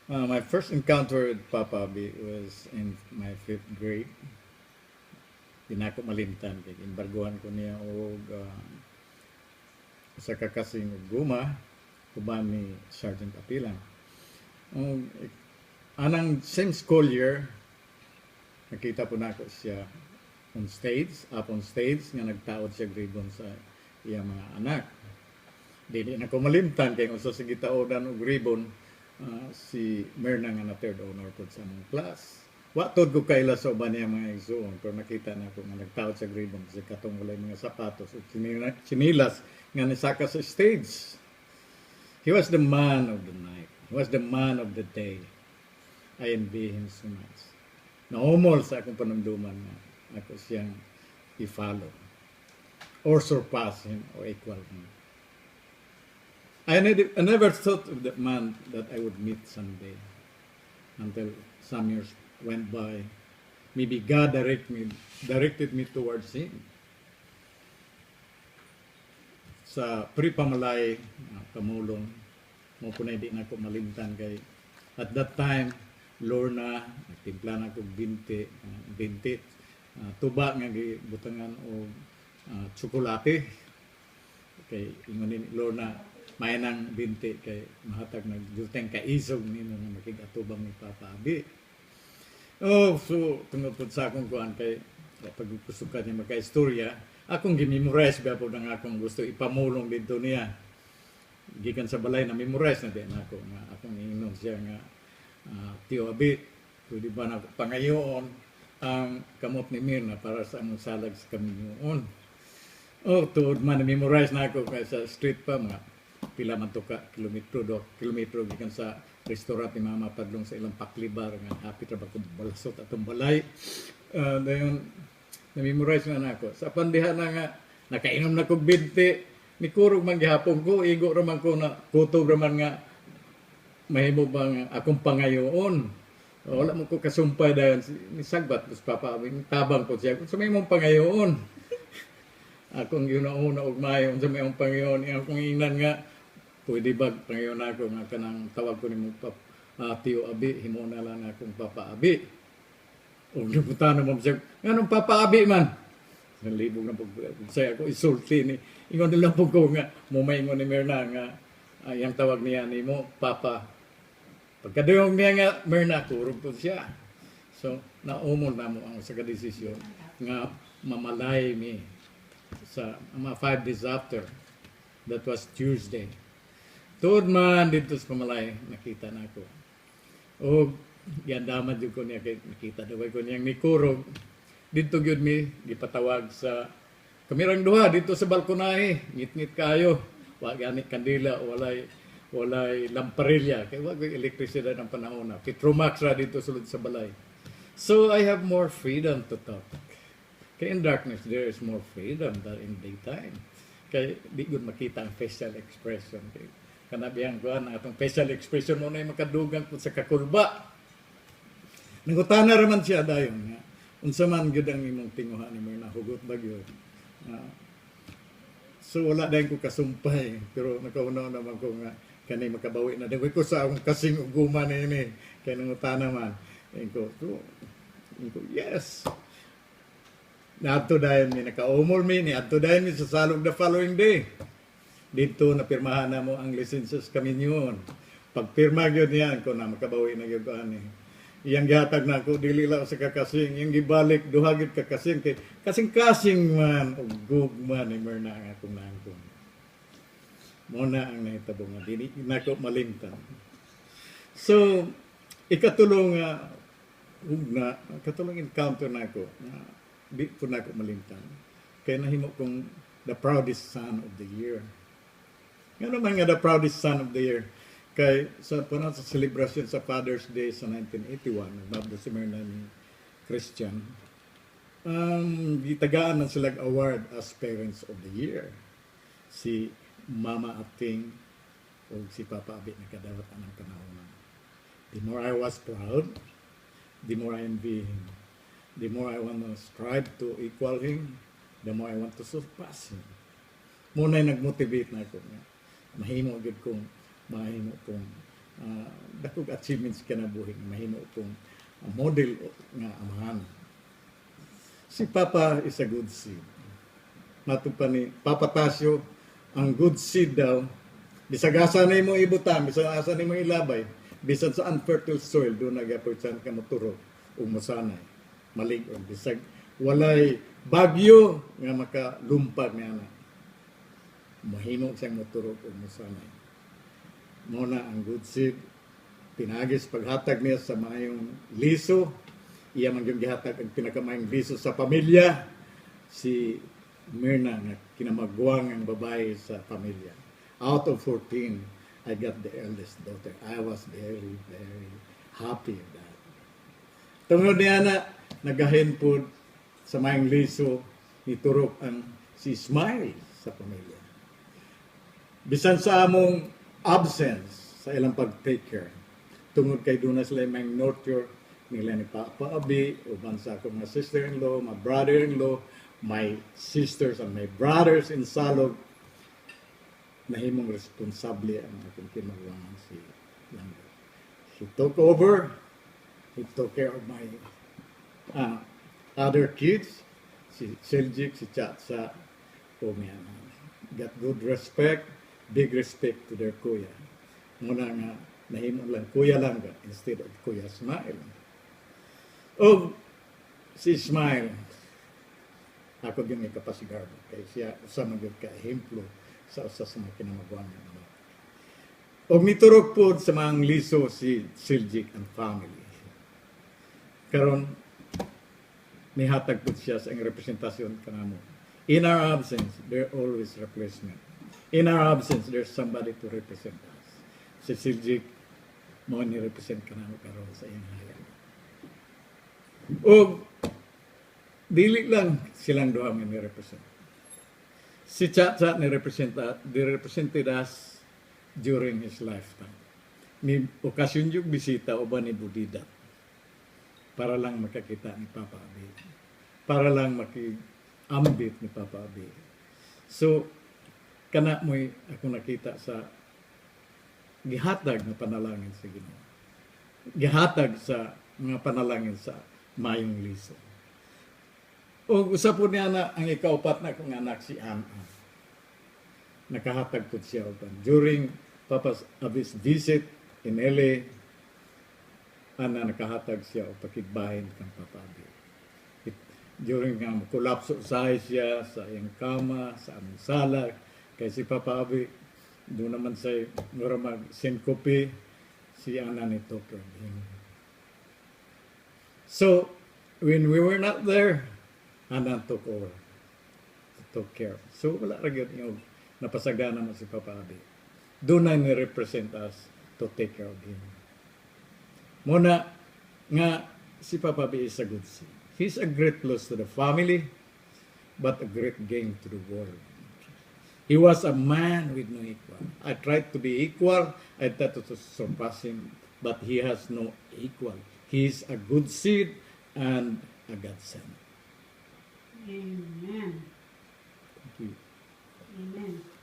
My first encounter with Papa B was in my fifth grade. Di na ako malimtan. Kaya imbarguhan ko niya og sa kakasing og guma, uban ni Sergeant Apilang. Og anang same school year, nakita po na ako siya up on stage, nga nagtaod siya gribon sa iya mga anak. Dili na ko malimtan kay usa sa gitaodan og ribbon si Merna nga na third honor po sa among class. Wa tod ko kaila sa uban niya mga igsoon pero nakita na ko nga nagtaod sa ribbon sa katong walay mga sapatos ug sinilas nga nisaka sa stage. He was the man of the night. He was the man of the day. I envy him so much. Naumol sa akong panamduman nga ako siyang i-follow or surpass him or equal him. I never thought of that man that I would meet someday until some years went by. Maybe God directed me towards him. Sa pre-pamalay, kamulong, mo po na hindi na ako malimtan kay at that time, Lorna, nagtimpla na akong binti, tuba nga gibutangan o tsokolate. Kay ingon ni Lorna, may nang binti kay mahatag nagjuteng kaisog nimo nga makigatubang ni Papa Abi. Oh, so tungod sa akong kuan kay pagkusukat niya magka-istorya, akong gimemorize ba po nang akong gusto ipamulong dito niya. Gikan sa balay na memorize na din ako nga akong ingnon siya nga Tio Abi, pwede ba na pangayoon ang kamot ni Mirna para sa among salag sa kaminyoon. Oh, tuod man memorize na ako kay sa street pa mga pila man to ka kilometro gikan sa restaurant ni Mama Padlong sa ilang paklibar nga hapit ra ba ko balasot atong balay. Dayon na-memorize na ako. Sa pandiha na nga nakainom na kog binti ni kurog man gihapon ko igo ra man ko na kutob ra man nga mahimo bang akong pangayoon. Wala mo ko kasumpay dayon ni sagbat bus Papa tabang ko siya sa may mong pangayoon. Akong ginauna og mayon sa may mong pangayoon akong ingnan nga pwede ba pangayoon ako nga kanang tawag ko nimo Tio Abi himo na lang akong Papa Abi. Og gibutan mo siya nganong Papa Abi man. Nalibog na pag saya ako isulti ni ingon lang po ko nga mo maingon ni Merna nga yang tawag niya nimo Papa. Pagkaduyong niya nga Merna kurog po siya. So naumol na mo ang sa desisyon nga mamalay mi sa mga 5 days after. That was Tuesday. Tuod man dito sa pamalay nakita na ako. O yan daman jud ko niya kay nakita daw ko niyang nikurog dito gyud mi gipatawag sa kamirang duha dito sa balkonahe ngit-ngit kayo wa gani kandila walay lamparilla kay wa gyud elektrisidad ang panahon na Petromax ra dito sulod sa balay. So I have more freedom to talk. Kay in darkness there is more freedom than in daytime. Kay di gyud makita ang facial expression kay kanabiyang ko ang atong facial expression mo na makadugang po sa kakulba. Nangutana raman siya dayon nga unsa man gyud ang imong tinguha ni Merna hugot ba gyud. So wala dayon ko kasumpay pero nakauna naman ko nga kani makabawi na daw ko sa akong kasing uguma ni kay nangutana man. Ko yes. Naadto dayon mi nakaumol mi ni adto dayon mi sa salog the following day. Dito na pirmahan na mo ang lisensya sa kaminyon. Pagpirma gyud niyan ko na makabawi na gyud ani. Iyang gihatag na ako dili lang sa kakasing, iyang gibalik duha gyud kakasing kay kasing-kasing man ug gugman ni Merna ang akong nangkon. Mo na ang nahitabo nga dili nako malimtan. So ikatulong katulong encounter nako na di po nako malimtan. Kay nahimo kong the proudest son of the year. Nga naman nga the proudest son of the year. Kay sa panahon sa celebration sa Father's Day sa 1981, nagbabdo si Merna ni Christian, gitagaan na sila award as Parents of the Year. Si Mama Ating o si Papa Abi nakadawat ang panahon. The more I was proud, the more I envy him. The more I want to strive to equal him, the more I want to surpass him. Muna nag-motivate na ako. Mahimo kong dakog achievements kinabuhi mahimo kong model nga amahan. Si Papa is a good seed. Matod pa ni Papa Tasio, ang good seed daw, bisag asa na mo ibutan, bisag asa na mo ilabay, bisag sa unfertile soil, doon nag-apursan ka maturo o masanay, malig-on. Bisag walay bagyo nga makalumpag niya na. Mahimo siyang maturo o masanay. Muna ang good seed, pinagis paghatag niya sa mayong liso, iya man yung gihatag ang pinakamayong liso sa pamilya, si Myrna nga kinamagwang ang babae sa pamilya. Out of 14, I got the eldest daughter. I was very, very happy with that. Tungod niya na, nagahin po sa mayong liso, niturok ang si Smile sa pamilya. Bisan sa among absence sa ilang pag-take care, tungod kay doon na sila may nurture nila ni Papa Abi, uban sa akong mga sister-in-law, my brother-in-law, my sisters and my brothers in Salog, nahimong responsable ang akong kinagawan si Lambert. He took over, he took care of my other kids, si Seljik, si Chatsa, o mga got good respect, big respect to their kuya. Muna nga, nahimong lang kuya lang instead of Kuya Smile. O si Smile, ako yung ikapasigarbo kay siya usama gyud ka ehemplo sa usa sa mga kinamagwan niya. Og niturok po sa mga liso si Siljik and family. Karon nihatag po siya sa ang representasyon kanamo. In our absence, there always replacement. In our absence, there's somebody to represent us. Si Siljik mo ni represent kanamo karon sa iyang hayag. Og dili lang silang duha nga ni-represent. Si Chacha ni-represented us during his lifetime. Ni okasyon yung bisita o ba ni Budida para lang makakita ni Papa Abi. Para lang maki-ambit ni Papa Abi. So, kana mo'y ako nakita sa gihatag na panalangin sa Ginoo. Gihatag sa mga panalangin sa mayong liso. O usa po niya na ang ikaupat na kong anak si Ana. Nakahatag po siya upan. During Papa Abi's visit in LA, Ana nakahatag siya o pakigbahin kang Papa Abi. During nga kulapso siya sa iyang kama, sa aming sala, kay si Papa Abi, doon naman sa mag-syncope, si Ana ni Tokyo. So, when we were not there, Ana took over. Took care. So, wala rin yung napasagana mo si Papa Abi. Doon na ni-represent us to take care of him. Muna, nga, si Papa Abi is a good seed. He's a great loss to the family, but a great gain to the world. He was a man with no equal. I tried to be equal. I tried to surpass him, but he has no equal. He's a good seed and a godsend. Amen. Thank you. Amen.